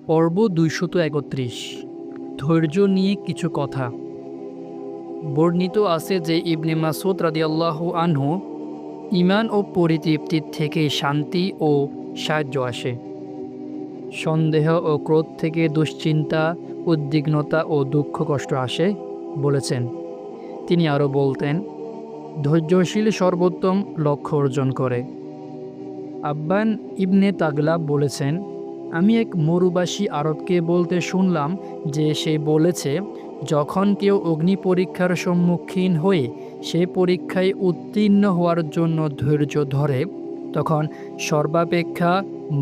পর্ব ২৩১। ধৈর্য নিয়ে কিছু কথা। বর্ণিত আছে যে ইবনে মাসউদ রাদিয়াল্লাহু আনহু, ঈমান ও পরিতৃপ্তির থেকে শান্তি ও সাহায্য আসে। সন্দেহ ও ক্রোধ থেকে দুশ্চিন্তা, উদ্বিগ্নতা ও দুঃখ কষ্ট আসে বলেছেন। তিনি আরও বলতেন, ধৈর্যশীল সর্বোত্তম লক্ষ্য অর্জন করে। আব্বান ইবনে তাগলাব বলেছেন, আমি এক মরুবাসী আরবকে বলতে শুনলাম যে সে বলেছে, যখন কেউ অগ্নি পরীক্ষার সম্মুখীন হয়ে সে পরীক্ষায় উত্তীর্ণ হওয়ার জন্য ধৈর্য ধরে, তখন সর্বাপেক্ষা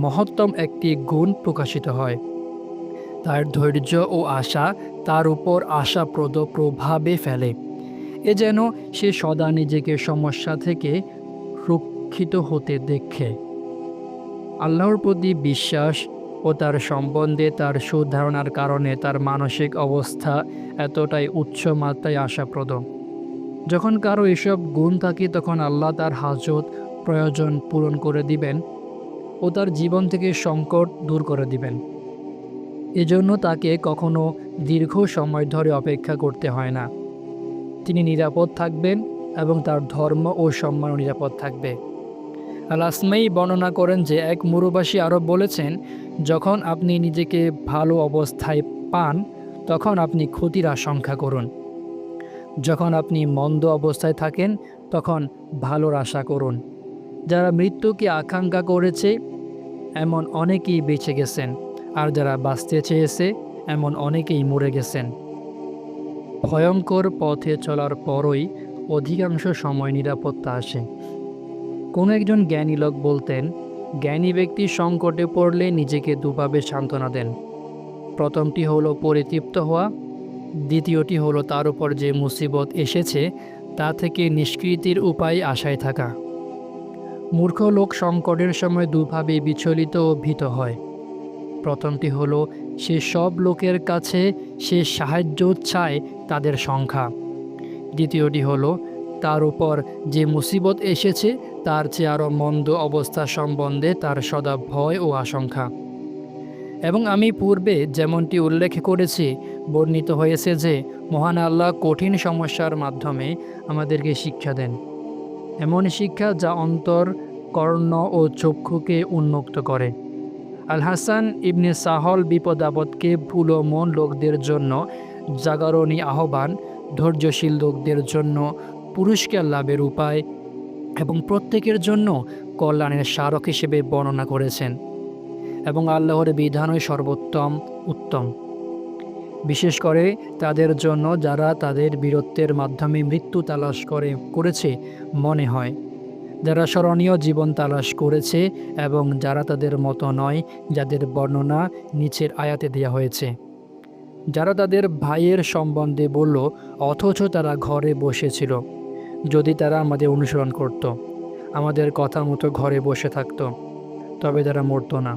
মহত্তম একটি গুণ প্রকাশিত হয়। তার ধৈর্য ও আশা তার উপর আশাপ্রদ প্রভাবে ফেলে। এ যেন সে সদা নিজেকে সমস্যা থেকে রক্ষিত হতে দেখে। আল্লাহর প্রতি বিশ্বাস ও তার সম্বন্ধে তার সুধারণার কারণে তার মানসিক অবস্থা এতটাই উচ্চ মাত্রায় আশাপ্রদ। যখন কারো এসব গুণ থাকে তখন আল্লাহ তার হাজত প্রয়োজন পূরণ করে দিবেন ও তার জীবন থেকে সংকট দূর করে দিবেন। এজন্য তাকে কখনো দীর্ঘ সময় ধরে অপেক্ষা করতে হয় না। তিনি নিরাপদ থাকবেন এবং তার ধর্ম ও সম্মানও নিরাপদ থাকবে। আল আসমাই বর্ণনা করেন যে এক মরুবাসী আরব বলেছেন, যখন আপনি নিজেকে ভালো অবস্থায় পান তখন আপনি ক্ষতির আশঙ্কা করুন। যখন আপনি মন্দ অবস্থায় থাকেন তখন ভালোর আশা করুন। যারা মৃত্যুকে আকাঙ্ক্ষা করেছে এমন অনেকেই বেঁচে গেছেন, আর যারা বাঁচতে চেয়েছে এমন অনেকেই মরে গেছেন। ভয়ঙ্কর পথে চলার পরই অধিকাংশ সময় নিরাপত্তা আসে। কোনো একজন জ্ঞানী লোক বলতেন, জ্ঞানী ব্যক্তি সংকটে পড়লে নিজেকে দুভাবে সান্ত্বনা দেন। প্রথমটি হলো পরিতৃপ্ত হওয়া, দ্বিতীয়টি হলো তার উপর যে মুসিবত এসেছে তা থেকে নিষ্কৃতির উপায় আশায় থাকা। মূর্খ লোক সংকটের সময় দুভাবে বিচলিত ও ভীত হয়। প্রথমটি হলো সে সব লোকের কাছে সে সাহায্য চায় তাদের সংখ্যা। দ্বিতীয়টি হলো তার উপর যে মুসিবত এসেছে তার চেয়ে আরও মন্দ অবস্থা সম্বন্ধে তার সদা ভয় ও আশঙ্কা। এবং আমি পূর্বে যেমনটি উল্লেখ করেছি, বর্ণিত হয়েছে যে মহান আল্লাহ কঠিন সমস্যার মাধ্যমে আমাদেরকে শিক্ষা দেন। এমন শিক্ষা যা অন্তর, কর্ণ ও চক্ষুকে উন্মুক্ত করে। আল হাসান ইবনে সাহল বিপদ আপদকে ভুল ও মন লোকদের জন্য জাগরণী আহ্বান, ধৈর্যশীল লোকদের জন্য পুরস্কার লাভের উপায় এবং প্রত্যেকের জন্য কল্যাণের স্মারক হিসেবে বর্ণনা করেছেন। এবং আল্লাহর বিধানই সর্বোত্তম উত্তম, বিশেষ করে তাদের জন্য যারা তাদের বীরত্বের মাধ্যমে মৃত্যু তালাশ করেছে মনে হয়, যারা স্মরণীয় জীবন তালাশ করেছে এবং যারা তাদের মতো নয়, যাদের বর্ণনা নিচের আয়াতে দেওয়া হয়েছে। যারা তাদের ভাইয়ের সম্বন্ধে বলল অথচ তারা ঘরে বসেছিল, যদি তারা আমাদের অনুসরণ করত, আমাদের কথা মতো ঘরে বসে থাকত, তবে তারা মরত না।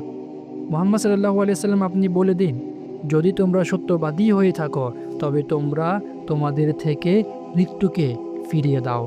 মুহাম্মদ সাল্লাল্লাহু আলাইহি সাল্লাম, আপনি বলে দিন, যদি তোমরা সত্যবাদী হয়ে থাকো তবে তোমরা তোমাদের থেকে মৃত্যুকে ফিরিয়ে দাও।